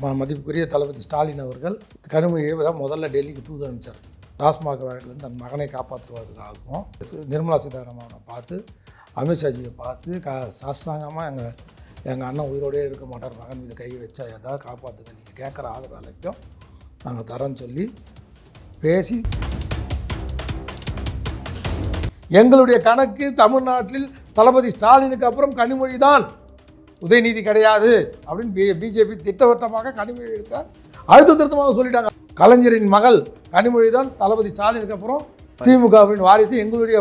மதிப்புக்குரிய தளபதி ஸ்டாலின் அவர்கள் கனிமொழியை தான் முதல்ல டெல்லிக்கு தூது அனுப்பிச்சார். டாஸ்மாக் வழக்கிலிருந்து தன் மகனை காப்பாற்றுவதற்காகவும் நிர்மலா சீதாராமனை பார்த்து அமித்ஷாஜியை பார்த்து சாஷ்டாங்கமாக எங்கள் அண்ணன் உயிரோடே இருக்க மாட்டார், மகன் மீது கை வச்சா ஏதாவது காப்பாற்றுங்க, நீங்கள் கேட்குற ஆதரவு அனைத்தும் நாங்கள் தரோன்னு சொல்லி பேசி எங்களுடைய கணக்கு தமிழ்நாட்டில் தளபதி ஸ்டாலினுக்கு அப்புறம் கனிமொழி தான், உதயநிதி கிடையாது அப்படின்னு பிஜேபி திட்டவட்டமாக கனிமொழி எடுத்த அழுத்த திருத்தமாக சொல்லிட்டாங்க. கலைஞரின் மகள் கனிமொழி தான் தளபதி ஸ்டாலினுக்கு அப்புறம் திமுகவின் வாரிசு, எங்களுடைய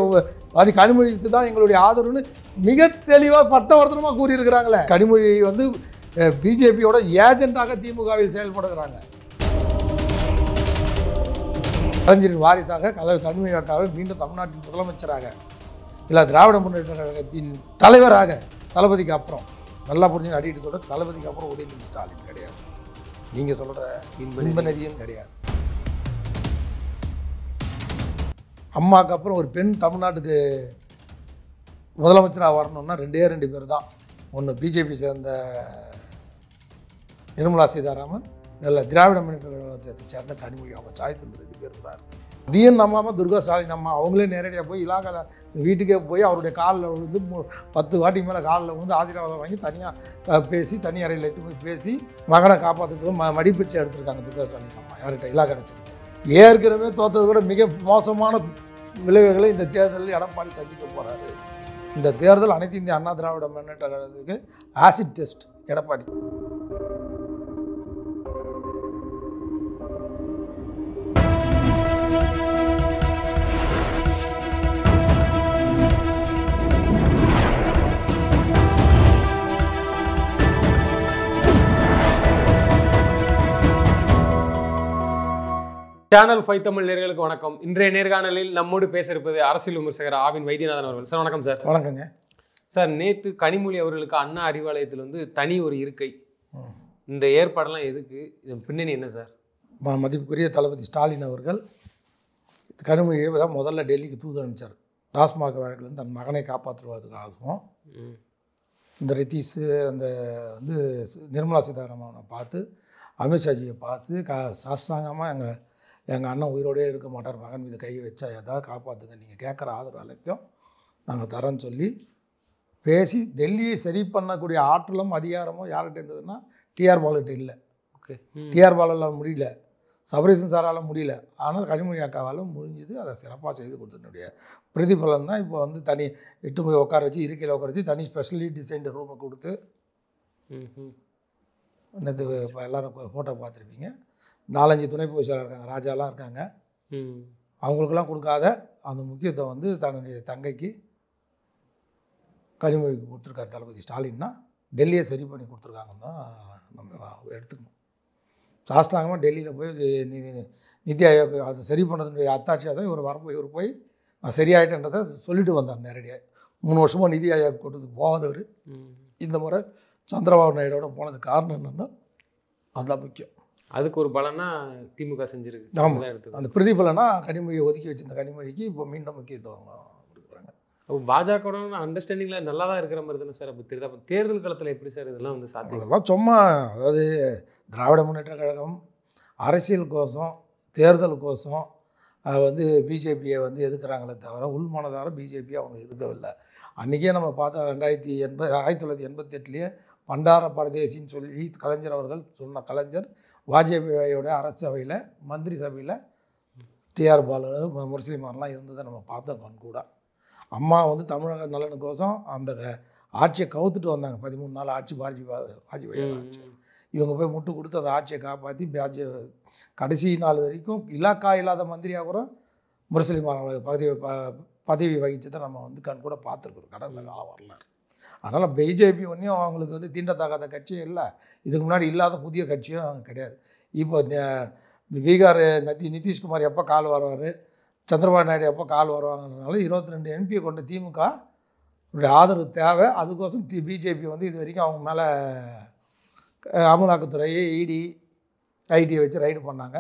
கனிமொழிக்கு தான் எங்களுடைய ஆதரவுன்னு மிக தெளிவாக பட்டவர்த்தனமாக கூறியிருக்கிறாங்களே. கனிமொழி வந்து பிஜேபியோட ஏஜென்ட்டாக திமுகவில் செயல்படுகிறாங்க. கலைஞரின் வாரிசாக கனிமொழி அக்காவை மீண்டும் தமிழ்நாட்டின் முதலமைச்சராக இல்லை திராவிட முன்னேற்ற கழகத்தின் தலைவராக தளபதிக்கு அப்புறம் நல்லா புரிஞ்சு அடிட்டு சொல்கிற தளபதிக்கு அப்புறம் உதயநிதி ஸ்டாலின் கிடையாது, நீங்கள் சொல்கிற இன்ப நதியும் கிடையாது. அம்மாவுக்கு அப்புறம் ஒரு பெண் தமிழ்நாட்டுக்கு முதலமைச்சராக வரணும்னா ரெண்டு பேர் தான். ஒன்று பிஜேபி சேர்ந்த நிர்மலா சீதாராமன், இல்லை திராவிட முன்னேற்ற கழகத்தை சேர்ந்த கனிமொழி, அவங்க சாய்ஸ் 2 பேர் தான். டிஎன் அம்மா துர்கா ஸ்டாலின் அம்மா அவங்களே நேரடியாக போய் இலாக்கா வீட்டுக்கே போய் அவருடைய காலில் விழுந்து 10 வாட்டி மேலே காலில் விழுந்து ஆசீர்வாதம் வாங்கி தனியாக பேசி தனி அறையில் எட்டு போய் பேசி மகனை காப்பாற்றுறதுக்கு மடிப்பிச்சை எடுத்திருக்காங்க துர்கா ஸ்டாலின் அம்மா. யார்கிட்ட இலாக்கா நினச்சி ஏற்கனவே தோற்றதை விட மிக மோசமான விளைவுகளை இந்த தேர்தலில் எடப்பாடி சந்திக்க போகிறாரு. இந்த தேர்தல் அனைத்து இந்திய அண்ணா திராவிட முன்னேற்ற கழகத்துக்கு acid test Edappadi. Channel 5 Tamil நேயர்களுக்கு வணக்கம். இன்றைய நேர்காணலில் நம்மோடு பேச இருப்பது அரசியல் விமர்சகர் ஆவின் வைத்தியநாதன் அவர்கள். சார் வணக்கம். சார் வணக்கங்க. சார், நேற்று கனிமொழி அவர்களுக்கு அண்ணா அறிவாலயத்தில் வந்து தனி ஒரு இருக்கை, இந்த ஏற்பாடெல்லாம் எதுக்கு, இதன் பின்னணி என்ன சார்? மதிப்புக்குரிய தளபதி ஸ்டாலின் அவர்கள் கனிமொழியை தான் முதல்ல டெல்லிக்கு தூது அனுப்பிச்சார். டாஸ்மாக் வழக்கிலிருந்து தன் மகனை காப்பாற்றுவதற்காகவும் இந்த ரித்தீஷ் அந்த வந்து நிர்மலா சீதாராமனை பார்த்து அமித்ஷாஜியை பார்த்து சாஷ்டாங்கமாக எங்கள் அண்ணன் உயிரோடே இருக்க மாட்டார், மகன் மீது கை வச்சா ஏதாவது காப்பாற்றுங்க, நீங்கள் கேட்குற ஆதரவு அனைத்தும் நாங்கள் தரோன்னு சொல்லி பேசி டெல்லியை சரி பண்ணக்கூடிய ஆற்றலும் அதிகாரமும் யார்கிட்ட இருந்ததுன்னா டிஆர் பாலுகிட்ட இல்லை. ஓகே, டிஆர் பாலால் முடியல, சபரீசன் சாரால் முடியல, ஆனால் கனிமொழி அக்காவால் முடிஞ்சுது. அதை சிறப்பாக செய்து கொடுத்தனுடைய பிரதிபலன் தான் இப்போ வந்து தனி எட்டு போய் உட்கார வச்சு இருக்கையில் உட்கார வச்சு தனி ஸ்பெஷலி டிசைன்டு ரூமை கொடுத்து நேற்று இப்போ எல்லோரும் ஃபோட்டோ பார்த்துருப்பீங்க. 4-5 துணை பொதுச்செயலாளர் இருக்காங்க, ராஜாலாம் இருக்காங்க. அவங்களுக்கெல்லாம் கொடுக்காத அந்த முக்கியத்துவம் வந்து தன்னுடைய தங்கைக்கு கனிமொழிக்கு கொடுத்துருக்காரு தளபதி ஸ்டாலின்னா. டெல்லியை சரி பண்ணி கொடுத்துருக்காங்கன்னு தான் நம்ம எடுத்துக்கணும். சாஷ்டாங்கமாக டெல்லியில் போய் நிதி ஆயோக் அதை சரி பண்ணதுடைய அத்தாட்சியாக தான் இவர் போய் நான் சரியாயிட்டேன்றதை சொல்லிட்டு வந்தார் நேரடியாக. 3 வருஷமாக நிதி ஆயோக் கூட்டத்துக்கு போகாதவர் இந்த முறை சந்திரபாபு நாயுடோட போனதுக்கு காரணம் என்னென்னா அதுதான் முக்கியம். அதுக்கு ஒரு பலனா திமுக செஞ்சிருக்கு. ஆமாம், அந்த பிரதிபலனா கனிமொழியை ஒதுக்கி வச்சிருந்த கனிமொழிக்கு இப்போ மீண்டும் முக்கியத்துவம் கொடுக்குறாங்க. அப்போ பாஜக அண்டர்ஸ்டாண்டிங்கில் நல்லா தான் இருக்கிற மாதிரி தானே சார்? அப்போ தேர்தல் காலத்தில் எப்படி சார் இதெல்லாம் வந்து சாத்தியம்? அதெல்லாம் சும்மா, அதாவது திராவிட முன்னேற்ற கழகம் அரசியல் கோசம் தேர்தல் கோசம் வந்து பிஜேபியை வந்து எதுக்குறாங்களே தவிர உள்மனதார பிஜேபி அவங்க எதுக்கவில்லை. அன்றைக்கே நம்ம பார்த்தோம் 1988 பண்டார பரதேசின்னு சொல்லி கலைஞர் அவர்கள் சொன்ன கலைஞர் வாஜ்பாயோட அரசவையில் மந்திரி சபையில் டிஆர் பாலு முரசலிமாரெலாம் இருந்ததை நம்ம பார்த்தோம் கண்கூட. அம்மா வந்து தமிழக நலனுக்கோசம் அந்த ஆட்சியை கவுத்துட்டு வந்தாங்க. 13 நாள் ஆட்சி வாஜ்பாய் ஆட்சி. இவங்க போய் முட்டு கொடுத்து அந்த ஆட்சியை காப்பாற்றி கடைசி நாள் வரைக்கும் இலாக்கா இல்லாத மந்திரியாக கூட முரசலிமார் பதவி வகிச்சதை நம்ம வந்து கண்கூட பார்த்துருக்குறோம் கடந்த கால வரலாறு. அதனால் பிஜேபி ஒன்றையும் அவங்களுக்கு வந்து தீண்டத்தகாத கட்சியும் இல்லை, இதுக்கு முன்னாடி இல்லாத புதிய கட்சியும் கிடையாது. இப்போ பீகார் நிதிஷ்குமார் எப்போ கால் வருவார், சந்திரபாபு நாயுடு எப்போ கால் வருவாங்கன்றதுனால 22 எம்பியை கொண்ட திமுக ஆதரவு தேவை. அதுக்கோசம் பிஜேபி வந்து இது வரைக்கும் அவங்க மேலே அமலாக்கத்துறை இடி ஐடியை வச்சு ரைடு பண்ணாங்க.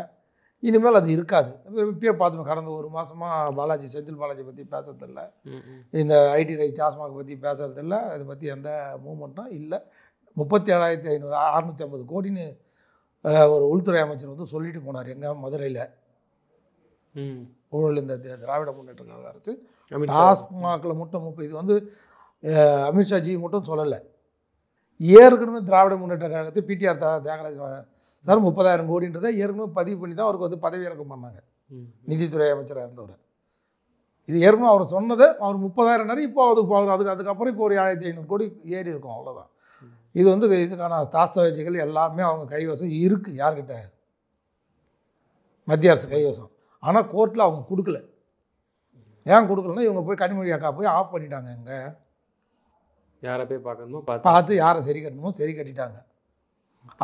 இனிமேல் அது இருக்காது. இப்பயே பார்த்தோம், கடந்த 1 மாதமாக செந்தில் பாலாஜி பற்றி பேசுறதில்ல, இந்த ஐடி ரைட் டாஸ்மாக் பற்றி பேசுறதில்ல, அதை பற்றி எந்த மூவ்மெண்ட்டும் இல்லை. 37,650 கோடின்னு ஒரு உள்துறை அமைச்சர் வந்து சொல்லிட்டு போனார் எங்கள் மதுரையில் ஊழல் இந்த திராவிட முன்னேற்ற கழக அரசு டாஸ்மாகில் மட்டும் இது வந்து அமித்ஷாஜி மட்டும் சொல்லலை, ஏற்கனவே திராவிட முன்னேற்ற கழகத்தை பிடிஆர் தியாகராஜ் சார் 30,000 கோடின்றதை ஏற்கனவே பதிவு பண்ணி தான் அவருக்கு வந்து பதவி இறக்கம் பண்ணாங்க நிதித்துறை அமைச்சராக இருந்தவர். இது ஏற்கனவே அவர் சொன்னதை அவர் 30,000 இப்போ அதுக்கப்புறம் இப்போ ஒரு 1500 கோடி ஏறி இருக்கும், அவ்வளோதான். இது வந்து இதுக்கான தாஸ்தவேஜிகள் எல்லாமே அவங்க கைவசம் இருக்குது. யார்கிட்ட? மத்திய அரசு கைவசம். ஆனால் கோர்ட்டில் அவங்க கொடுக்கல. ஏன் கொடுக்கலன்னா இவங்க போய் கனிமொழி அக்கா போய் ஆஃப் பண்ணிட்டாங்க. எங்கே யாரை போய் பார்க்கணுமோ பார்த்து யாரை சரி கட்டணுமோ சரி கட்டிட்டாங்க.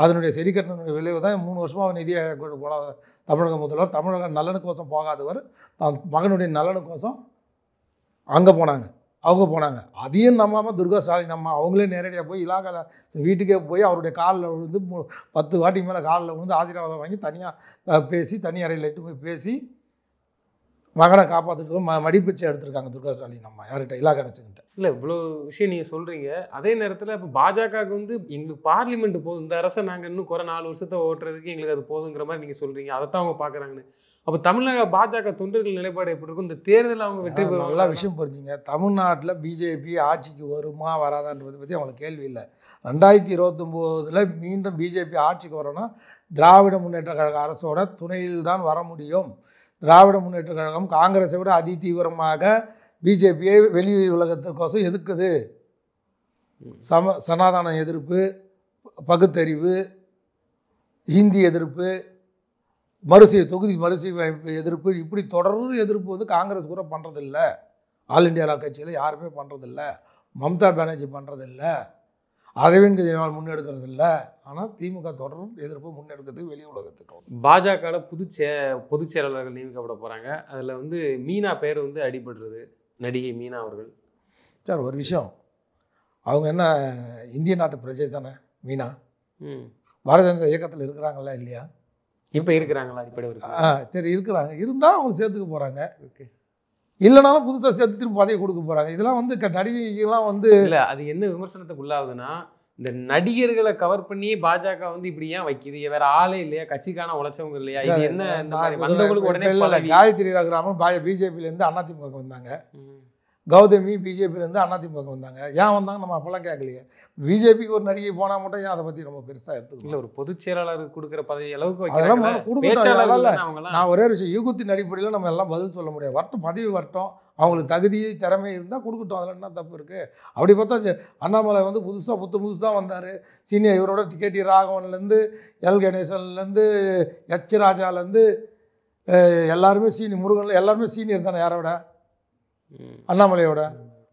அதனுடைய சரி கட்டணுடைய விளைவு தான் 3 வருஷமாக நிதி போடாத தமிழக முதல்வர் தமிழக நலனுக்கோசம் போகாதவர் தான் மகனுடைய நலனுக்கோசம் அங்கே போனாங்க, அவங்க போனாங்க. அதையும் நம்பாமல் துர்கா ஸ்டாலின் அம்மா அவங்களே நேரடியாக போய் இலாக்காவில் வீட்டுக்கே போய் அவருடைய காலில் விழுந்து 10 வாட்டிக்கு மேலே காலில் விழுந்து ஆசீர்வாதம் வாங்கி தனியாக பேசி தனி அறையில் இட்டு போய் பேசி மகனை காப்பாற்றிட்டு மடிப்பிச்சை எடுத்திருக்காங்க துர்கா ஸ்டாலின் அம்மா. யார்கிட்ட? இலாக்கா நினச்சிக்கிட்ட. இல்லை, இவ்வளோ விஷயம் நீங்கள் சொல்கிறீங்க. அதே நேரத்தில் இப்போ பாஜகவுக்கு வந்து எங்களுக்கு பார்லிமெண்ட் போதும், இந்த அரசை நாங்கள் இன்னும் 4 வருஷத்தை ஓட்டுறதுக்கு எங்களுக்கு அது போதுங்கிற மாதிரி நீங்கள் சொல்கிறீங்க. அதைத்தான் அவங்க பார்க்குறாங்கன்னு. அப்போ தமிழக பாஜக தொண்டர்கள் நிலைப்பாடு எப்படி இருக்கும்? இந்த தேர்தலில் அவங்க வெற்றி பெறும். நல்லா விஷயம் புரிஞ்சுங்க. தமிழ்நாட்டில் பிஜேபி ஆட்சிக்கு வருமா வராதான்றதை பற்றி அவங்களுக்கு கேள்வி இல்லை. 2029 மீண்டும் பிஜேபி ஆட்சிக்கு வரணும்னா திராவிட முன்னேற்ற கழக அரசோட துணையில் தான் வர முடியும். திராவிட முன்னேற்ற கழகம் காங்கிரஸை விட அதிதீவிரமாக பிஜேபியை வெளி உலகத்திற்கோசம் எதிர்க்குது. சனாதன எதிர்ப்பு, பகுத்தறிவு, ஹிந்தி எதிர்ப்பு, தொகுதி மறுசீரமைப்பு எதிர்ப்பு, இப்படி தொடர்ந்து எதிர்ப்பு வந்து காங்கிரஸ் கூட பண்ணுறதில்ல. ஆல் இண்டியா கட்சியில் யாருமே பண்ணுறதில்ல. மம்தா பானர்ஜி பண்ணுறதில்ல. அரவிந்த் கெஜ்ரிவால் முன்னெடுக்கிறது இல்லை. ஆனால் திமுக தொடரும் எதிர்ப்பு முன்னெடுக்கிறது வெளி உலகத்துக்கு. பாஜக பொதுச் செயலாளர்கள் நியமிக்கப்பட போகிறாங்க. அதில் வந்து மீனா பேர் வந்து அடிபடுறது, நடிகை மீனா அவர்கள். சார் ஒரு விஷயம், அவங்க என்ன இந்திய நாட்டு பிரஜை தானே மீனா? பாரதிய ஜனதா இயக்கத்தில் இருக்கிறாங்களா இல்லையா? இப்போ இருக்கிறாங்களா? அடிப்படை சரி, இருக்கிறாங்க. இருந்தால் அவங்க சேர்த்துக்க போகிறாங்க. ஓகே, இல்லைனாலும் புதுசாக சேர்த்து திரும்ப பதவி கொடுக்க போகிறாங்க. இதெல்லாம் வந்து நடிகைகள்லாம் வந்து இல்லை. அது என்ன விமர்சனத்துக்கு உள்ளாகுதுன்னா, இந்த நடிகர்களை கவர் பண்ணி பாஜக வந்து இப்படி ஏன் வைக்கிது? வேற ஆளே இல்லையா? கட்சிக்கான உழைச்சவங்க இல்லையா? இது என்ன இந்த மாதிரி வந்தவங்களுக்கு உடனே இல்லை. காயத்ரி ரகுராமன் பிஜேபியிலேருந்து அதிமுக வந்தாங்க. கௌதமி பிஜேபியிலேருந்து அதிமுக வந்தாங்க. ஏன் வந்தாங்க நம்ம அப்போல்லாம் கேட்கலையே. பிஜேபிக்கு ஒரு நடிகை போனால் மட்டும் ஏன் அதை பற்றி ரொம்ப பெருசாக எடுத்துக்கல. இல்லை, ஒரு பொதுச் செயலாளர் கொடுக்குற பதவி அளவுக்கு நான் ஒரே விஷயம், யூகத்தின் அடிப்படையில் நம்ம எல்லாம் பதில் சொல்ல முடியாது. வரட்டும், பதவி வரட்டும், அவங்களுக்கு தகுதி திறமை இருந்தால் கொடுக்கட்டும். அதில் என்ன தப்பு இருக்குது? அப்படி பார்த்தா அண்ணாமலை வந்து புதுசாக வந்தார். சீனியர் இவரோட டிகேடி ராகவன்லேருந்து எல் கணேசன்லேருந்து எச் ராஜாலேருந்து எல்லாருமே முருகன்ல எல்லாருமே சீனியர் தானே யாரோட? அண்ணாமலையோட.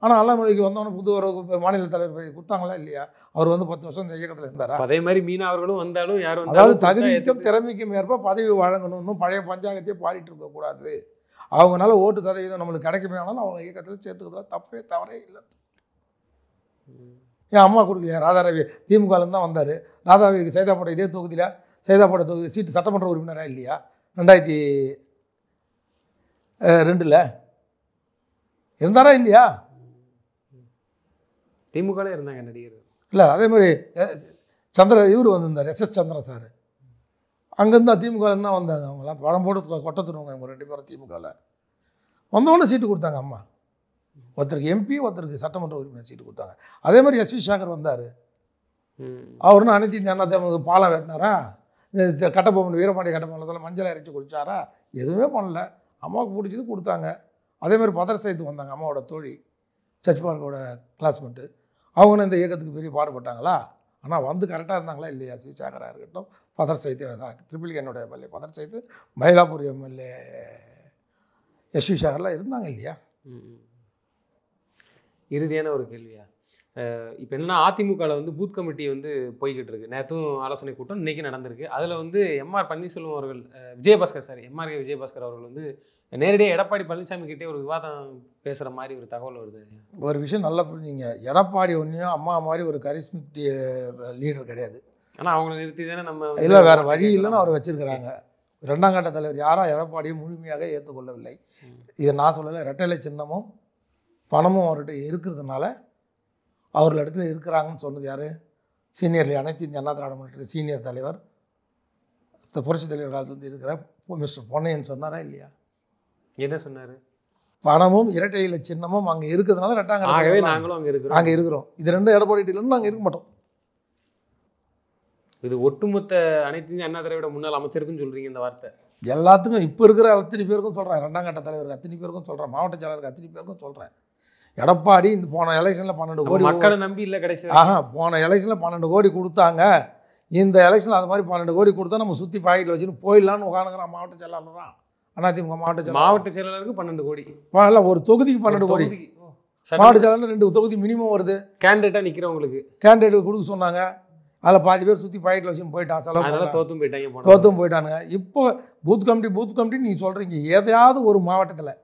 ஆனால் அண்ணாமலைக்கு வந்தவொடனே புது ஒரு மாநில தலைவர் போய் கொடுத்தாங்களா இல்லையா? அவர் வந்து 10 வருஷம் இந்த இயக்கத்தில் இருந்தாரா? அதே மாதிரி மீனா அவர்களும் வந்தாலும் யாரும், அதாவது தகுதிக்கும் திறமைக்கும் ஏற்ப பதவி வழங்கணும். இன்னும் பழைய பஞ்சாயத்தையே பாடிட்டு இருக்கக்கூடாது. அவங்களால ஓட்டு சதவீதம் நம்மளுக்கு கிடைக்குமே, ஆனாலும் அவங்க இயக்கத்தில் சேர்த்துக்கிறதுல தவறே இல்லை. என் அம்மா கொடுக்கலையா? ராதாரவி திமுகலேருந்து தான் வந்தார். ராதாரவிக்கு சைதாப்பேட்டை இதே தொகுதியில் சைதாப்பேட்டை தொகுதி சீட்டு சட்டமன்ற உறுப்பினராக இல்லையா 2002 இருந்தாரா இல்லையா? திமுகலே இருந்தாங்க நடிகர். இல்லை, அதே மாதிரி இவர் வந்திருந்தார், எஸ்எஸ் சந்திரன் சார். அங்கேருந்து திமுகலேருந்து தான் வந்தாங்க. அவங்களாம் பழம் போட்டு கொட்டத்துணுங்க. இவங்க 2 பேரும் திமுகவில் வந்தவொடனே சீட்டு கொடுத்தாங்க. அம்மா ஒருத்தருக்கு எம்பி, ஒருத்தருக்கு சட்டமன்ற உறுப்பினர் சீட்டு கொடுத்தாங்க. அதே மாதிரி எஸ்வி சேகர் வந்தார். அவருன்னு அனைத்து இந்திய அண்ணா திமுக பாலம் வெட்டினாரா? கட்டபொம்மன் வீரபாண்டிய கட்டபொம்மன் மஞ்சள் அரைச்சி குடித்தாரா? எதுவுமே பண்ணல. அம்மாவுக்கு பிடிச்சது கொடுத்தாங்க. அதே மாதிரி பதர் சைத்து வந்தாங்க, அம்மாவோட தோழி, சச்சிபாலோட கிளாஸ்மேட்டு. அவங்களும் இந்த இயக்கத்துக்கு பெரிய பாடுபட்டாங்களா? ஆனால் வந்து கரெக்டாக இருந்தாங்களா இல்லையா? ஸ்ரீசேகராக இருக்கட்டும், பதர் சைத்து, ட்ரிபிள் என்னுடைய எம்எல்ஏ பதர் சைத்து, மயிலாப்பூர் எம்எல்ஏ எஸ்வி சேகர்லாம் இருந்தாங்க இல்லையா? இறுதியான ஒரு கேள்வியா, இப்போ என்னன்னா அதிமுகவில் வந்து பூத் கமிட்டி வந்து போய்கிட்டு இருக்கு. நேற்றும் ஆலோசனை கூட்டம் இன்றைக்கி நடந்திருக்கு. அதில் வந்து எம்ஆர் பன்னீர்செல்வம் அவர்கள், எம்ஆர்கே விஜயபாஸ்கர் அவர்கள் வந்து நேரடியாக எடப்பாடி பழனிசாமி கிட்டே ஒரு விவாதம் பேசுகிற மாதிரி ஒரு தகவல் வருது. ஒரு விஷயம் நல்லா புரிஞ்சுங்க, எடப்பாடி ஒன்றையும் அம்மா மாதிரி ஒரு கரிஸ்மிக் லீடர் கிடையாது. ஆனால் அவங்கள நிறுத்தி தானே நம்ம இல்லை, வேறு வழி இல்லைன்னு அவர் வச்சுருக்கிறாங்க. 2ஆம் கட்ட தலைவர் யாரும் எடப்பாடியை முழுமையாக ஏற்றுக்கொள்ளவில்லை. இதை நான் சொல்லலை, ரெட்டலை சின்னமும் பணமும் அவர்கிட்ட இருக்கிறதுனால அவர்கள் இடத்துல இருக்கிறாங்கன்னு சொன்னது யார்? சீனியர் அனைத்து இந்திய அண்ணா திராவிட முன்னேற்ற சீனியர் தலைவர் புரட்சித் தலைவர் காலத்துலேருந்து இருக்கிற மிஸ்டர் பொன்னையன் சொன்னாரா இல்லையா? என்ன சொன்னார்? பணமும் இரட்டை இலை சின்னமும் அங்கே இருக்கிறதுனால ஆகவே நாங்களும் அங்கே இருக்கிறோம். இது ரெண்டும் எடப்பாடியிலேருந்து நாங்கள் இருக்க மாட்டோம். இது ஒட்டுமொத்த அனைத்து இந்திய அண்ணா திராவிட முன்னாள் அமைச்சருக்குன்னு சொல்கிறீங்க இந்த வார்த்தை? எல்லாத்துக்கும் இப்போ இருக்கிற அத்தனை பேருக்கும் சொல்கிறேன், ரெண்டாம் கட்ட தலைவருக்கு அத்தனை பேருக்கும் சொல்கிறேன், மாவட்ட செயலருக்கு அத்தனை பேருக்கும் சொல்கிறேன். எடப்பாடி இந்த போன எலெக்ஷனில் 12 கோடி மக்களை நம்பி இல்லை கடைசி. போன எலெக்ஷனில் 12 கோடி கொடுத்தாங்க. இந்த எலெக்ஷனில் அது மாதிரி 12 கோடி கொடுத்தா நம்ம சுற்றி பாக்கெட்டில் வச்சுன்னு போயிடலான்னு உட்காந்துக்கிறான் மாவட்ட செயலாளர் தான். அதிமுக மாவட்ட செயலாளருக்கு 12 கோடி இல்லை, ஒரு தொகுதிக்கு 12 கோடி. மாவட்ட செயலாளர் 2 தொகுதி மினிமம் வருது. கேண்டிடேட்டாக நிற்கிறவங்களுக்கு கேண்டிடேட் கொடுக்க சொன்னாங்க. அதில் பாதி பேர் சுற்றி பாக்கெட்டில் வச்சுன்னு போயிட்டான். செலவு தோத்தும் போயிட்டானுங்க. இப்போ பூத் கமிட்டி நீங்கள் சொல்கிறீங்க எதையாவது ஒரு மாவட்டத்தில்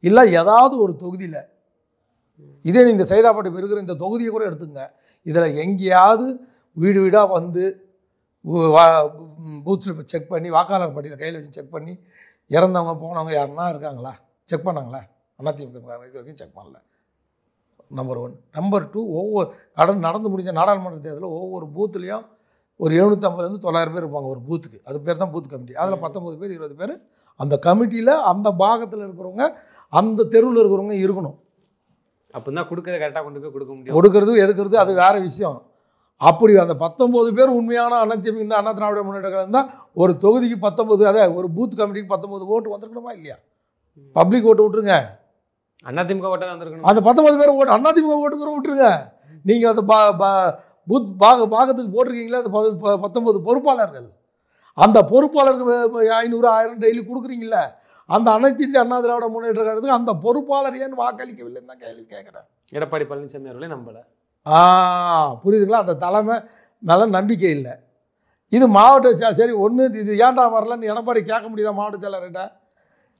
இல்லை ஏதாவது ஒரு தொகுதியில், இதே இந்த சைதாப்பேட்டை இருக்கிற இந்த தொகுதியை கூட எடுத்துங்க, இதில் எங்கேயாவது வீடு வீடாக வந்து பூத் ஸ்லிப்பை செக் பண்ணி வாக்காளர் பட்டியலை கையில் வச்சு செக் பண்ணி இறந்தவங்க போனவங்க யாருன்னா இருக்காங்களா? செக் பண்ணாங்களா? அதிமுக இது வரைக்கும் செக் பண்ணல. நம்பர் 1. நம்பர் 2, ஒவ்வொரு நடந்து முடிஞ்ச நாடாளுமன்ற தேர்தலில் ஒவ்வொரு பூத்துலேயும் ஒரு 750 to 900 பேர் இருப்பாங்க ஒரு பூத்துக்கு. அது பேர் தான் பூத் கமிட்டி. அதில் 19 பேர் 20 பேர் அந்த கமிட்டியில் அந்த பாகத்தில் இருக்கிறவங்க அந்த தெருவில் இருக்கிறவங்க இருக்கணும். அப்போ தான் கொடுக்கறத கரெக்டாக கொண்டு போய் கொடுக்க முடியும். கொடுக்கறது எடுக்கிறது அது வேறு விஷயம். அப்படி அந்த 19 பேர் உண்மையான அதிமுக இந்த அண்ணா திராவிட முன்னேற்ற கழகம் தான் ஒரு தொகுதிக்கு 19, அதே ஒரு பூத் கமிட்டிக்கு 19 ஓட்டு வந்திருக்கணுமா இல்லையா? பப்ளிக் ஓட்டு விட்டுருங்க, அதிமுக ஓட்டு வந்திருக்கணும். அந்த 19 பேர் ஓட்டு அதிமுக ஓட்டுங்கிற விட்டுருங்க. நீங்கள் அந்த பூத் பாகத்துக்கு போட்டிருக்கீங்களா? அந்த 19 பொறுப்பாளர்கள், அந்த பொறுப்பாளருக்கு 500 1000 டெய்லி கொடுக்குறீங்கள, அந்த அனைத்து இந்திய அண்ணா திராவிட முன்னேற்ற கழகத்துக்கு அந்த பொறுப்பாளர் ஏன் வாக்களிக்கவில்லைன்னு தான் கேள்வி கேட்குறேன். எடப்பாடி பழனிசாமி அவர்களே நம்பலை. புரியுதுங்களா? அந்த தலைமை மேலே நம்பிக்கை இல்லை. இது மாவட்ட சரி ஒன்று இது ஏன்டா வரலன்னு எடப்பாடி கேட்க முடியுதா? மாவட்ட செயலர்கிட்ட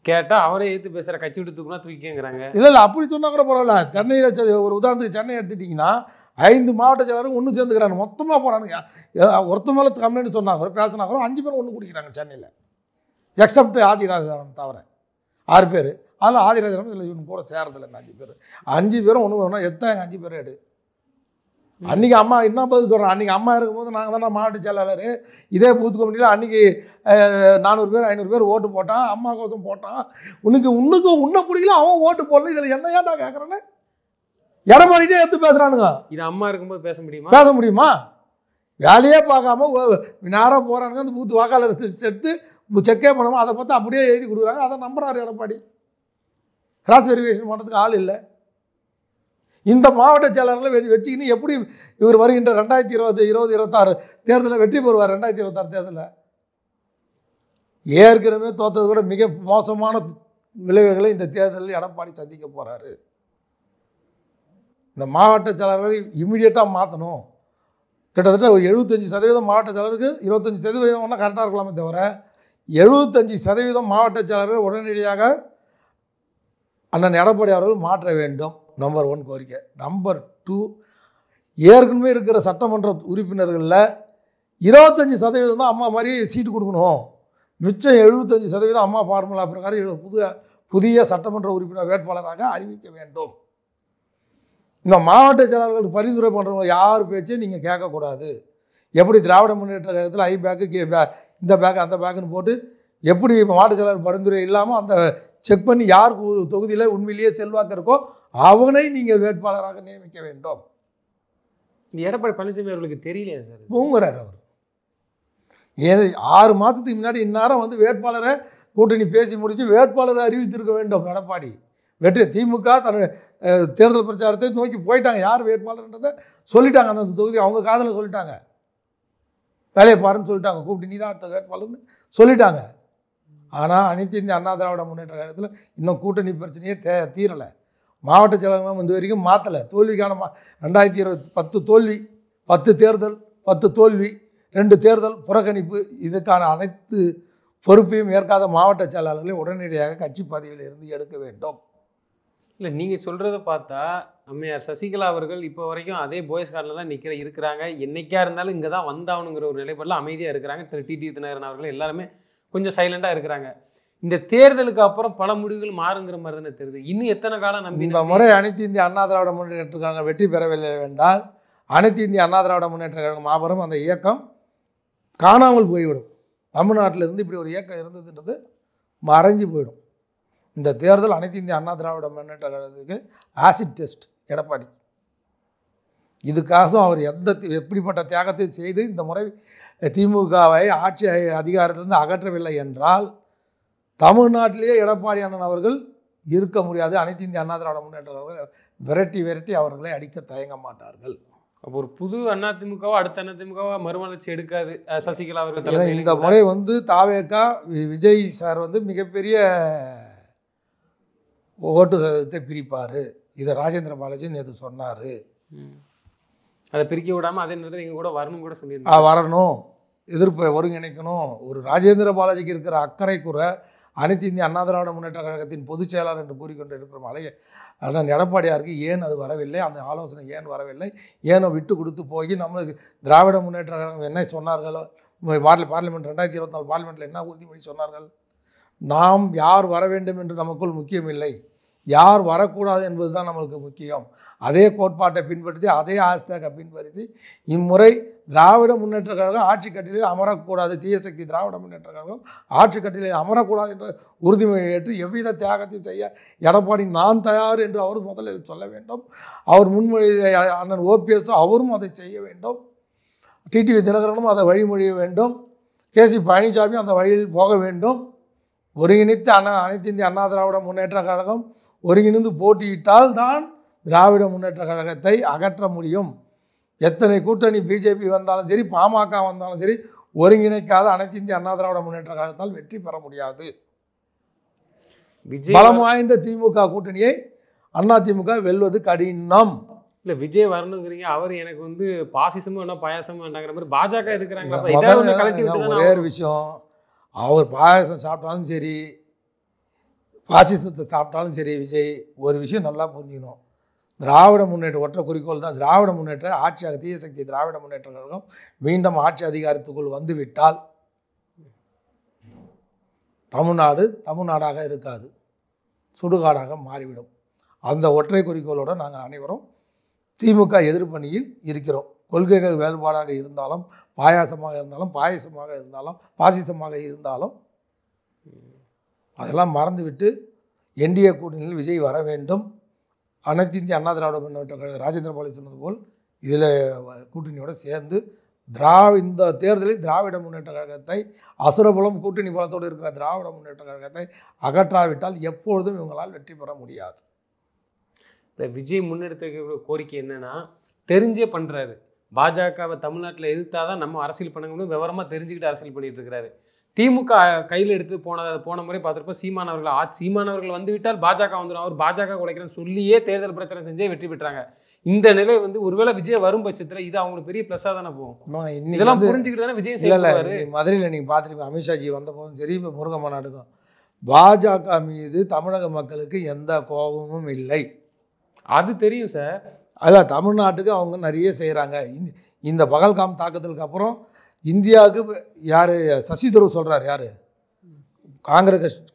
கேட்டால் அவரே எடுத்து பேசுகிற கட்சி விட்டு தூக்குனா தூக்கிங்கிறாங்க. இல்லை அப்படி சொன்னால் கூட பரவாயில்ல. சென்னையில் ஒரு உதாரணத்துக்கு சென்னை எடுத்துட்டிங்கன்னா 5 மாவட்ட செயலரும் ஒன்று சேர்ந்துக்கிறாங்க, மொத்தமாக போகிறானுங்க. ஒருத்த மேலே கம்ப்ளைண்ட் சொன்னாங்க பேசினா கூட 5 பேர் ஒன்று குடிக்கிறாங்க சென்னையில், எக்ஸப்ட் ஆதிராஜன் தவிர 6 பேர். அதில் ஆதிராஜன் இல்லை இவனு கூட சேரதில்லை. 5 பேரும் ஒன்று வேணும். எத்தனை 5 பேர் எடு. அன்றைக்கி அம்மா என்ன பதில் சொல்கிறேன், அன்றைக்கி அம்மா இருக்கும்போது நாங்கள் தானே மாவட்ட செயலாளர். இதே பூத் கமிட்டியில் அன்றைக்கி 400 பேர் 500 பேர் ஓட்டு போட்டான், அம்மா கோசம் போட்டான். உன்னை பிடிக்கல, அவன் ஓட்டு போடல. இதில் என்ன ஏன்டா கேட்குறேன்னு எடப்பாடிட்டே எடுத்து பேசுகிறானுங்க. இது அம்மா இருக்கும்போது பேச முடியுமா? வேலையே பார்க்காம நேராக போகிறானுங்க. அந்த பூத் வாக்காளர் எடுத்து செக்கே பண்ணாமல் அதை பார்த்து அப்படியே எழுதி கொடுக்குறாங்க. அதை நம்புறாரு எடப்பாடி. கிராஸ் வெரிஃபிகேஷன் பண்ணுறதுக்கு ஆள் இல்லை. இந்த மாவட்ட செயலாளர்களை வச்சுக்கின்னு எப்படி இவர் வருகின்ற 2026 தேர்தலில் வெற்றி பெறுவார்? 2026 தேர்தலில் ஏற்கனவே தோற்றதை விட மிக மோசமான விளைவுகளை இந்த தேர்தலில் எடப்பாடி சந்திக்க போகிறாரு. இந்த மாவட்ட செயலாளர்களை இம்மிடியட்டாக மாற்றணும். கிட்டத்தட்ட ஒரு 75% மாவட்ட செயலருக்கு 25% கரெக்டாக இருக்கலாமே தவிர 75% மாவட்ட செயலர்கள் உடனடியாக அண்ணன் எடப்பாடி அவர்கள் மாற்ற வேண்டும். நம்பர் 1 கோரிக்கை. நம்பர் 2, ஏற்கனவே இருக்கிற சட்டமன்ற உறுப்பினர்களில் 25% தான் அம்மா மாதிரி சீட்டு கொடுக்கணும். மிச்சம் 75% அம்மா ஃபார்முலா பிரகாரம் புதிய சட்டமன்ற உறுப்பினர் வேட்பாளராக அறிவிக்க வேண்டும். இந்த மாவட்ட செயலாளர்களுக்கு பரிந்துரை பண்ணுறவங்க யார் பேச்சையும் நீங்கள் கேட்கக்கூடாது. எப்படி திராவிட முன்னேற்ற கழகத்தில் ஐ பேக்கு இந்த பேக்கு அந்த பேக்குன்னு போட்டு எப்படி மாவட்ட செயலாளர் பரிந்துரை இல்லாமல் அந்த செக் பண்ணி யார் தொகுதியில் உண்மையிலேயே செல்வாக்கு இருக்கோ அவனை நீங்கள் வேட்பாளராக நியமிக்க வேண்டும். எடப்பாடி பழனிசாமி அவர்களுக்கு தெரியலையா சார்? பூங்குறார் அவர். 6 மாதத்துக்கு முன்னாடி இந்நேரம் வந்து வேட்பாளரை கூட்டணி பேசி முடித்து வேட்பாளரை அறிவித்திருக்க வேண்டும் எடப்பாடி. வெற்றி திமுக தன் தேர்தல் பிரச்சாரத்தை நோக்கி போயிட்டாங்க. யார் வேட்பாளர்ன்றதை சொல்லிட்டாங்க. அந்த தொகுதி அவங்க காதில் சொல்லிட்டாங்க. வேலையை பாருன்னு சொல்லிட்டாங்க. கூப்பிட்டு நீ தான் அடுத்த வேட்பாளர்னு சொல்லிட்டாங்க. ஆனால் அனைத்து இந்திய அண்ணா திராவிட முன்னேற்ற கழகத்தில் இன்னும் கூட்டணி பிரச்சனையே தீரலை. மாவட்ட செயலகம் இது வரைக்கும் மாற்றலை. தோல்விக்கான 2010 தோல்வி, 10 தேர்தல் 10 தோல்வி, 2 தேர்தல் புறக்கணிப்பு. இதுக்கான அனைத்து பொறுப்பையும் ஏற்காத மாவட்ட செயலாளர்களை உடனடியாக கட்சி பதவியில் இருந்து எடுக்க வேண்டும். இல்லை நீங்கள் சொல்கிறத பார்த்தா அம்மையார் சசிகலா அவர்கள் இப்போ வரைக்கும் அதே போயஸ் கார்டில் தான் இருக்கிறாங்க. என்னைக்கா இருந்தாலும் இங்கே தான் வந்தாகணுங்கிற ஒரு நிலைப்பாடில் அமைதியாக இருக்கிறாங்க. டிடி தினகரன் அவர்கள் எல்லாருமே கொஞ்சம் சைலண்டாக இருக்கிறாங்க. இந்த தேர்தலுக்கு அப்புறம் பல முடிவுகள் மாறுங்கிற மாதிரி தானே தெரியுது. இன்னும் எத்தனை காலம் நம்பி இந்த முறை அனைத்து இந்திய அண்ணா திராவிட முன்னேற்ற கழகம் வெற்றி பெறவில்லை என்றால் அனைத்து இந்திய அண்ணா திராவிட முன்னேற்ற கழகம் மாபெரும் அந்த இயக்கம் காணாமல் போய்விடும். தமிழ்நாட்டில் இருந்து இப்படி ஒரு இயக்கம் இருந்ததுன்றது மறைஞ்சு போயிடும். இந்த தேர்தல் அனைத்து இந்திய அண்ணா திராவிட முன்னேற்ற கழகத்துக்கு ஆசிட் டெஸ்ட் எடப்பாடி. இதுக்காக அவர் எப்படிப்பட்ட தியாகத்தை செய்து இந்த முறை திமுகவை ஆட்சி அதிகாரத்திலிருந்து அகற்றவில்லை என்றால் தமிழ்நாட்டிலேயே எடப்பாடி அண்ணன் அவர்கள் இருக்க முடியாது. அனைத்து இந்திய அண்ணா திராவிட முன்னேற்ற கழகம் விரட்டி அவர்களை அடிக்க தயங்க மாட்டார்கள். அப்போ ஒரு புது அதிமுகவோ அடுத்த அதிமுகவோ மறுமலர்ச்சி எடுக்காது சசிகலா அவர்கள். இந்த முறை தாவேகா விஜய் சார் மிகப்பெரிய ஓட்டு சதவீதத்தை பிரிப்பார். இதை ராஜேந்திர பாலாஜி நேற்று சொன்னார். அதை பிரிக்க விடாமல் அதே நேரத்தில் நீங்கள் கூட வரணும் கூட சொல்லியிருந்தாங்க. வரணும், எதிர்ப்பை ஒருங்கிணைக்கணும். ஒரு ராஜேந்திர பாலாஜிக்கு இருக்கிற அக்கறை குறை அனைத்து இந்திய அண்ணா திராவிட முன்னேற்ற கழகத்தின் பொதுச் செயலாளர் என்று கூறிக்கொண்டு இருக்கிற ஆனால் எடப்பாடியாருக்கு ஏன் அது வரவில்லை, அந்த ஆலோசனை ஏன் வரவில்லை, ஏனோ விட்டு கொடுத்து போய் நம்மளுக்கு திராவிட முன்னேற்ற கழகம் என்ன சொன்னார்களோ, பார்லிமெண்ட் 2024 பார்லிமெண்ட்டில் என்ன உறுதிமொழி சொன்னார்கள், நாம் யார் வர வேண்டும் என்று நமக்குள் முக்கியமில்லை, யார் வரக்கூடாது என்பது தான் நம்மளுக்கு முக்கியம். அதே கோட்பாட்டை பின்பற்றி அதே ஹேஷ்டேக்கை பின்பற்றி இம்முறை திராவிட முன்னேற்ற கழகம் ஆட்சி கட்டிலில் அமரக்கூடாது, தீய சக்தி திராவிட முன்னேற்ற கழகம் ஆட்சி கட்டிலில் அமரக்கூடாது என்ற உறுதிமொழி ஏற்று எவ்வித தியாகத்தையும் செய்ய எடப்பாடி நான் தயார் என்று அவர் முதலில் சொல்ல வேண்டும். அவர் முன்மொழி அண்ணன் ஓபிஎஸ் அவரும் அதை செய்ய வேண்டும். டிடிவி தினகரனும் அதை வழிமொழிய வேண்டும். கேசி பழனிசாமி அந்த வழியில் போக வேண்டும். ஒருங்கிணைத்து அனைத்து இந்திய அண்ணா திராவிட முன்னேற்ற கழகம் ஒருங்கிணைந்து போட்டியிட்டால் தான் திராவிட முன்னேற்ற கழகத்தை அகற்ற முடியும். எத்தனை கூட்டணி பிஜேபி வந்தாலும் சரி, பாமக வந்தாலும் சரி, ஒருங்கிணைக்காத அனைத்து இந்திய அண்ணா திராவிட முன்னேற்ற கழகத்தால் வெற்றி பெற முடியாது. பலம் வாய்ந்த திமுக கூட்டணியை அதிமுக வெல்வது கடினம். இல்லை விஜய் வரணுங்கிறீங்க, அவர் எனக்கு பாசிசமும் என்ன பாயாசமும் வேண்டாங்கிற மாதிரி பாஜக இருக்கிறாங்க. ஒரே ஒரு விஷயம், அவர் பாயாசம் சாப்பிட்டாலும் சரி, பாசிசத்தை சாப்பிட்டாலும் சரி, விஜய் ஒரு விஷயம் நல்லா புரிஞ்சுக்கணும். திராவிட முன்னேற்ற ஒற்றை குறிக்கோள் தான். திராவிட முன்னேற்ற ஆட்சியாக தீய சக்தி திராவிட முன்னேற்ற கழகம் மீண்டும் ஆட்சி அதிகாரத்துக்குள் வந்துவிட்டால் தமிழ்நாடாக இருக்காது, சுடுகாடாக மாறிவிடும். அந்த ஒற்றை குறிக்கோளோடு நாங்கள் அனைவரும் திமுக எதிர்ப்பணியில் இருக்கிறோம். கொள்கைகள் வேறுபாடாக இருந்தாலும், பாயாசமாக இருந்தாலும், பாசிசமாக இருந்தாலும் அதெல்லாம் மறந்துவிட்டு என்டிஏ கூட்டணியில் விஜய் வர வேண்டும். அனைத்து இந்திய அண்ணா திராவிட முன்னேற்ற கழகம் ராஜேந்திர பாலாஜி சொன்னது போல் இதில் கூட்டணியோடு சேர்ந்து இந்த தேர்தலில் திராவிட முன்னேற்ற கழகத்தை அசுரபலம் கூட்டணி பலத்தோடு இருக்கிற திராவிட முன்னேற்ற கழகத்தை அகற்றாவிட்டால் எப்பொழுதும் இவங்களால் வெற்றி பெற முடியாது. இந்த விஜய் முன்னெடுத்த கோரிக்கை என்னன்னா, தெரிஞ்சே பண்ணுறாரு. பாஜகவை தமிழ்நாட்டில் எதிர்த்தாதான் நம்ம அரசியல் பண்ண முடியும், விவரமாக தெரிஞ்சுக்கிட்டு அரசியல் பண்ணிட்டு இருக்கிறாரு. திமுக கையில் எடுத்து போன முறை பார்த்துருப்போம், சீமானவர்கள் வந்துவிட்டால் பாஜக வந்துடும், அவர் பாஜக உழைக்கிறேன்னு சொல்லியே தேர்தல் பிரச்சனை செஞ்சே வெற்றி பெற்றாங்க. இந்த நிலை ஒருவேளை விஜய் வரும் பட்சத்தில் இது அவங்களுக்கு பெரிய ப்ளஸ்ஸாக தானே போகும். இதெல்லாம் புரிஞ்சுக்கிட்டு தானே விஜய் செய்யல. மதுரையில் நீங்கள் பார்த்துருப்பீங்க, அமித்ஷாஜி வந்த போதும் சரி, இப்போ முருக மாநாடுக்கும் பாஜக மீது தமிழக மக்களுக்கு எந்த கோபமும் இல்லை. அது தெரியும் சார். அதில் தமிழ்நாட்டுக்கு அவங்க நிறைய செய்கிறாங்க. இந்த பகல்காம் தாக்குதலுக்கு அப்புறம் இந்தியாவுக்கு யார் சசி தரூர் சொல்கிறார், யார்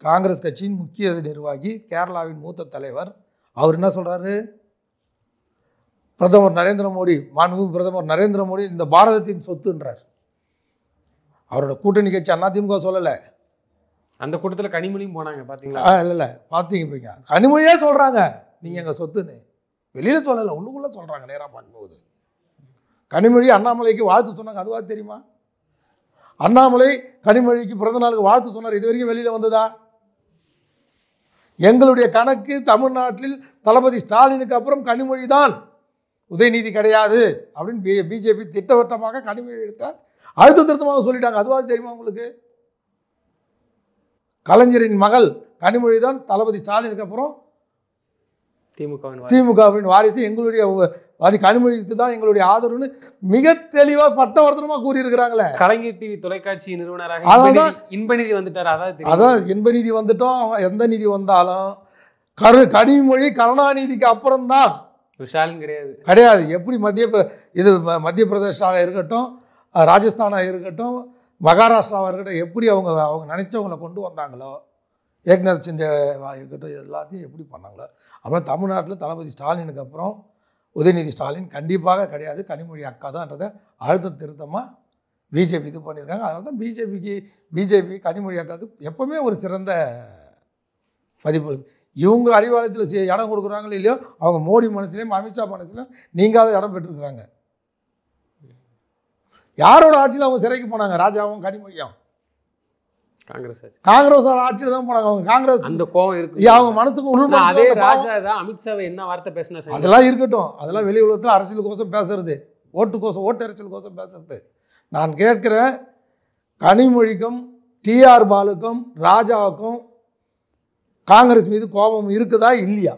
காங்கிரஸ் கட்சியின் முக்கிய நிர்வாகி, கேரளாவின் மூத்த தலைவர், அவர் என்ன சொல்கிறாரு, மாண்புமிகு பிரதமர் நரேந்திர மோடி இந்த பாரதத்தின் சொத்துன்றார். அவரோட கூட்டணி கட்சி அதிமுக சொல்லலை. அந்த கூட்டத்தில் கனிமொழியும் போனாங்க பார்த்தீங்களா? இல்லை பார்த்தீங்க, கனிமொழியே சொல்கிறாங்க நீங்கள் எங்கள் சொத்துன்னு. வெளியில் சொல்லலை, உள்ளுக்குள்ளே சொல்கிறாங்க. நேராக பார்க்கும்போது கனிமொழி அண்ணாமலைக்கு வாழ்த்து சொன்னாங்க, அதுவாக தெரியுமா? அண்ணாமலை கனிமொழிக்கு பிறந்த நாளுக்கு வாழ்த்து சொன்னார், இது வரைக்கும் வெளியில் வந்ததா? எங்களுடைய கணக்கு தமிழ்நாட்டில் தளபதி ஸ்டாலினுக்கு அப்புறம் கனிமொழி தான், உதயநிதி கிடையாது அப்படின்னு பிஜேபி திட்டவட்டமாக கனிமொழி எடுத்த அழுத்த திருத்தமாக சொல்லிட்டாங்க. அதுவாக தெரியுமா உங்களுக்கு? கலைஞரின் மகள் கனிமொழி தான் தளபதி ஸ்டாலினுக்கு அப்புறம் திமுகவின் வாரிசு, எங்களுடைய கனிமொழிக்கு தான் எங்களுடைய ஆதரவுன்னு மிக தெளிவாக பட்டவர்த்தனமாக கூறியிருக்கிறாங்களே. கலைஞர் டிவி தொலைக்காட்சி நிறுவனராக இன்பநிதி வந்துட்டார். அதான் இன்பநிதி வந்துட்டோம். எந்த நிதி வந்தாலும் கனிமொழி கருணாநிதிக்கு அப்புறம்தான், ஸ்டாலின் கிடையாது. எப்படி மத்திய பிரதேசாக இருக்கட்டும், ராஜஸ்தானாக இருக்கட்டும், மகாராஷ்டிராவாக இருக்கட்டும், எப்படி அவங்க நினைச்சவங்களை கொண்டு வந்தாங்களோ, ஏக்நாத் சிண்டே இருக்கட்டும், எல்லாத்தையும் எப்படி பண்ணாங்களோ, அப்புறம் தமிழ்நாட்டில் தளபதி ஸ்டாலினுக்கு அப்புறம் உதயநிதி ஸ்டாலின் கண்டிப்பாக கிடையாது, கனிமொழி அக்கா தான்றதை அழுத்த திருத்தமாக பிஜேபி இது பண்ணியிருக்காங்க. அதனால தான் பிஜேபி கனிமொழி அக்காவுக்கு எப்போவுமே ஒரு சிறந்த மதிப்பு. இவங்க அறிவாலயத்தில் இடம் கொடுக்குறாங்களோ இல்லையோ, அவங்க மோடி மனசுலையும் அமித்ஷா மனசுலையும் நீங்காத இடம் பெற்றிருக்கிறாங்க. யாரோட ஆட்சியில் அவங்க சிறைக்கு போனாங்க? ராஜாவும் கனிமொழியும் காங்கிரஸ் ஆட்சியில் தான் போனாங்க. அவங்க காங்கிரஸ் அந்த கோவம் இருக்கு அவங்க மனசுக்கு அதே ராஜா தான் அமித்ஷாவை என்ன வார்த்தை பேசினா அதெல்லாம் இருக்கட்டும். அதெல்லாம் வெளி உலகத்தில் அரசியலுக்கோசம் பேசுறது, ஓட்டு அரசியலுக்கோசம் பேசுறது. நான் கேட்கிறேன், கனிமொழிக்கும் டிஆர் பாலுக்கும் ராஜாவுக்கும் காங்கிரஸ் மீது கோபம் இருக்குதா இல்லையா?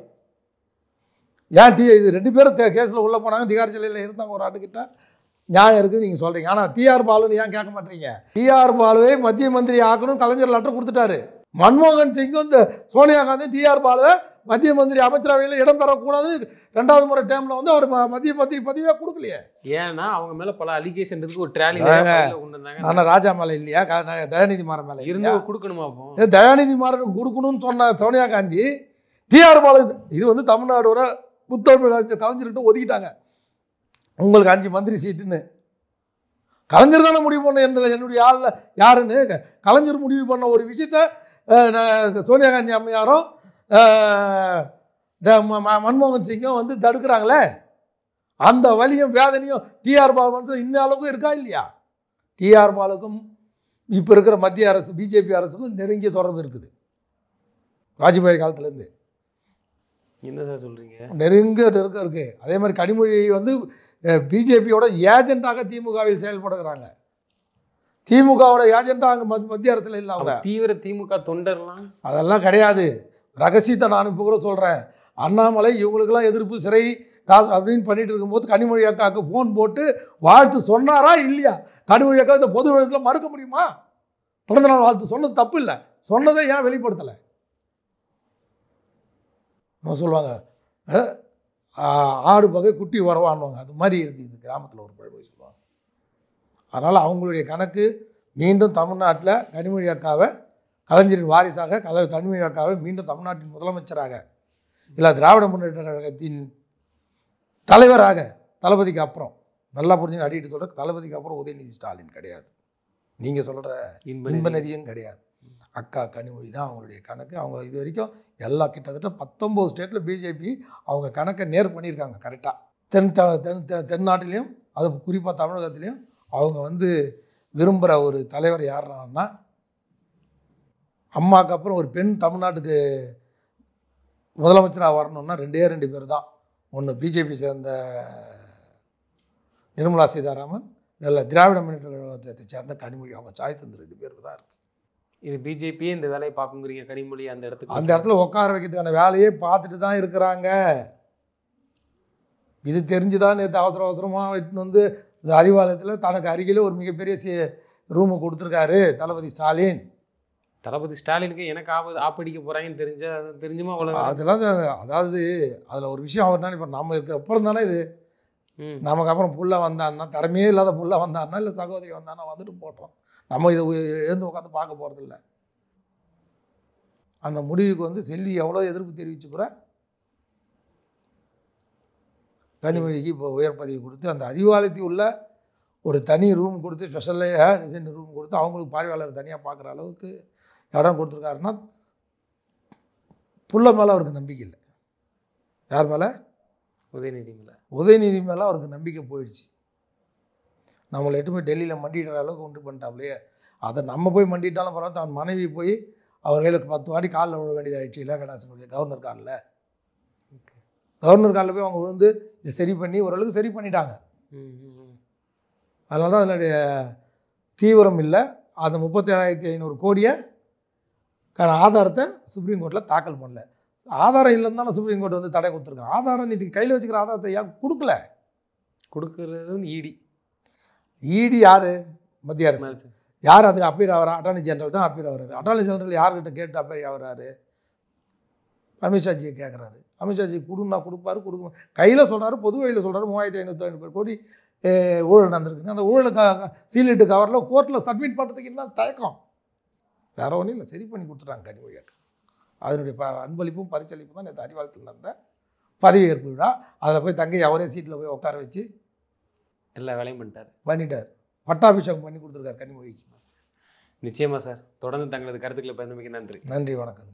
ஏன் இது 2 பேரும் கேஸில் உள்ளே போனாங்க, திகார் சிலையில் இருந்தாங்க ஒரு ஆண்டுக்கிட்ட, நியாயம் இருக்குது நீங்கள் சொல்கிறீங்க. ஆனால் டிஆர் பாலுன்னு ஏன் கேட்க மாட்டீங்க? டிஆர் பாலுவை மத்திய மந்திரி ஆக்கணும் கலைஞர் லெட்டர் கொடுத்துட்டாரு. மன்மோகன் சிங்கும் இந்த சோனியா காந்தி டிஆர் பாலுவை மத்திய மந்திரி அமைச்சரவையில் இடம் பெறக்கூடாதுன்னு 2வது முறை டைமில் வந்து அவர் மத்திய மந்திரி பதவியாக கொடுக்கலையே. ஏன்னா அவங்க மேலே பல அலிகேஷன் இருக்கு. ஒரு ட்ராலி ஆனால் ராஜா மேலே இல்லையா, தயாநிதி மாறன் மேலே இருந்து கொடுக்கணுமா? தயாநிதி மாறனுக்கு கொடுக்கணும்னு சொன்ன சோனியா காந்தி டிஆர் பாலு இது வந்து தமிழ்நாடோட புத்தொழில் கலைஞர்கிட்ட ஒதுக்கிட்டாங்க. உங்களுக்கு 5 மந்திரி சீட்டுன்னு கலைஞர் தானே முடிவு பண்ண. என்னுடைய ஆளில் யாருன்னு கலைஞர் முடிவு பண்ண ஒரு விஷயத்த சோனியா காந்தி அம்மையாரும் மன்மோகன் சிங்கும் வந்து தடுக்கிறாங்களே. அந்த வலியும் வேதனையும் டிஆர் பாலு மனசில் இன்ன அளவுக்கு இருக்கா இல்லையா? டிஆர் பாலுக்கும் இப்போ இருக்கிற மத்திய அரசு பிஜேபி அரசுக்கும் நெருங்கிய தொடர்பு இருக்குது. வாஜ்பாய் காலத்துலேருந்து என்ன சார் சொல்கிறீங்க? நெருங்க இருக்கு. அதே மாதிரி கனிமொழி வந்து பிஜேபியோட ஏஜெண்டாக திமுகவில் செயல்படுகிறாங்க. திமுகவோட ஏஜெண்டாக அங்கே மத்திய அரசில் இல்லை. அவங்க தீவிர திமுக தொண்டர்லாம் அதெல்லாம் கிடையாது. ரகசியத்தை நான் இப்போ கூட சொல்கிறேன். அண்ணாமலை இவங்களுக்கெல்லாம் எதிர்ப்பு சிறை காசு அப்படின்னு பண்ணிட்டு இருக்கும்போது கனிமொழி அக்காவுக்கு ஃபோன் போட்டு வாழ்த்து சொன்னாரா இல்லையா? கனிமொழி அக்கா இந்த பொது இடத்துல மறுக்க முடியுமா? பிறந்தநாள் வாழ்த்து சொன்னது தப்பு இல்லை, சொன்னதை ஏன் வெளிப்படுத்தலை? சொல்லுவாங்க ஆடு பகை குட்டி வரவான்வாங்க. அது மாதிரி இருக்குது இது கிராமத்தில் ஒரு பழமொழி சொல்லுவாங்க. அதனால் அவங்களுடைய கணக்கு மீண்டும் தமிழ்நாட்டில் கனிமொழி அக்காவை கலைஞரின் வாரிசாக கனிமொழி அக்காவை மீண்டும் தமிழ்நாட்டின் முதலமைச்சராக இல்லை திராவிட முன்னேற்ற கழகத்தின் தலைவராக தளபதிக்கு அப்புறம் நல்லா புரிஞ்சு அடிக்கிட்டு சொல்கிற தளபதிக்கு அப்புறம் உதயநிதி ஸ்டாலின் கிடையாது. நீங்கள் சொல்கிற இன்பநிதியும் கிடையாது. அக்கா கனிமொழி தான் அவங்களுடைய கணக்கு. அவங்க இது வரைக்கும் எல்லா கிட்டத்தட்ட 19 ஸ்டேட்டில் பிஜேபி அவங்க கணக்கை நேர் பண்ணியிருக்காங்க கரெக்டாக. தென்னாட்டிலையும் அது குறிப்பாக தமிழகத்துலேயும் அவங்க வந்து விரும்புகிற ஒரு தலைவர் யாருன்னா, அம்மாவுக்கு அப்புறம் ஒரு பெண் தமிழ்நாட்டுக்கு முதலமைச்சராக வரணும்னா 2 பேர் தான். ஒன்று பிஜேபி சேர்ந்த நிர்மலா சீதாராமன், இல்லை திராவிட முன்னேற்ற கழகத்தை சேர்ந்த கனிமொழி. அவங்க சாய்ஸ் இந்த 2 பேருக்கு தான் இருக்குது. இது பிஜேபியே இந்த வேலையை பார்க்குங்கிறீங்க? கனிமொழி அந்த இடத்துல உட்கார வைக்கிறதுக்கான வேலையே பார்த்துட்டு தான் இருக்கிறாங்க. இது தெரிஞ்சுதான் நேற்று அவசரமாக இட்டுன்னு வந்து இந்த அறிவாலயத்தில் தனக்கு அருகில் ஒரு மிகப்பெரிய ரூமை கொடுத்துருக்காரு தளபதி ஸ்டாலின். தளபதி ஸ்டாலினுக்கு எனக்கு ஆப்படிக்க போகிறாங்கன்னு தெரிஞ்சுமா அதெல்லாம் அதாவது அதில் ஒரு விஷயம் அவர் இப்போ நம்ம இருக்க அப்புறம் தானே இது. நமக்கு அப்புறம் புள்ள வந்தான்னா, திறமையே இல்லாத புள்ள வந்தான்னா, இல்லை சகோதரி வந்தான்னா வந்துட்டு போட்டோம். நம்ம இதை எழுந்து உட்காந்து பார்க்க போகிறதில்ல. அந்த முடிவுக்கு வந்து செல்வி எவ்வளோ எதிர்ப்பு தெரிவிச்சுக்கூட கனிமொழிக்கு இப்போ உயர் பதவி கொடுத்து அந்த அறிவாலயத்தில் உள்ள ஒரு தனி ரூம் கொடுத்து ஸ்பெஷலாக டிசைன் ரூம் கொடுத்து அவங்களுக்கு பார்வையாளர் தனியாக பார்க்குற அளவுக்கு இடம் கொடுத்துருக்காருன்னா புள்ள மேலே அவருக்கு நம்பிக்கை இல்லை. யார் மேலே? உதயநிதி மேலே அவருக்கு நம்பிக்கை போயிடுச்சு. நம்மளை எட்டு போய் டெல்லியில் மண்டிடுற அளவுக்கு உண்டு பண்ணிட்டாப்லையே. அதை நம்ம போய் மண்டிட்டாலும் பரவாயில்ல, அவன் மனைவி போய் அவர் கையில் 10 வாட்டி காலில் விழ வேண்டியதாகிடுச்சு. இல்லை கணேசனுடைய கவர்னர் காலில் போய் அவங்க விழுந்து இதை சரி பண்ணி ஓரளவுக்கு சரி பண்ணிட்டாங்க. அதனால தான் அதனுடைய தீவிரம் இல்லை. அந்த 37,500 கோடியை ஆதாரத்தை சுப்ரீம் கோர்ட்டில் தாக்கல் பண்ணல. ஆதாரம் இல்லைன்னு தானே சுப்ரீம் கோர்ட் வந்து தடை கொடுத்துருக்காங்க. ஆதாரம் நீ கையில் வச்சுக்கிற ஆதாரத்தை ஏன் கொடுக்கறது ஈடி யார்? மத்திய அரசு. யார் அதுக்கு அப்பீர் ஆகிறார்? அட்டார்னி ஜெனரல் தான் அப்பீர் ஆகிறாரு. அட்டார்னி ஜெனரல் யார்கிட்ட கேட்டு அப்பீர் ஆகிறாரு? அமித்ஷாஜியை கேட்குறாரு. அமித்ஷாஜி கொடுன்னா கொடுப்பாரு, கொடுக்க கையில் சொல்கிறாரு, பொது வழியில் சொல்கிறாரு 3550 கோடி ஊழல் நடந்திருக்குன்னு. அந்த ஊழல் சீலிட்டு கவரில் கோர்ட்டில் சப்மிட் பண்ணுறதுக்கு என்ன தயக்கம்? வேற ஒன்றும் இல்லை, சரி பண்ணி கொடுத்துட்டாங்க கனிமொழியாக்க. அதனுடைய அன்பளிப்பும் பரிசளிப்பும் தான் நேற்று அறிவாலயத்தில் நடந்த பதவியேற்பு விழா. அதில் போய் தங்கை அவரே சீட்டில் போய் உட்கார வச்சு எல்லா வேலையும் பண்ணிட்டார். பட்டாபிஷேகம் பண்ணி கொடுத்துருக்காரு கனிமொழிக்கு. நிச்சயமா சார். தொடர்ந்து தங்களது கருத்துக்களை பகிர்ந்தமைக்கு நன்றி. நன்றி, வணக்கங்க.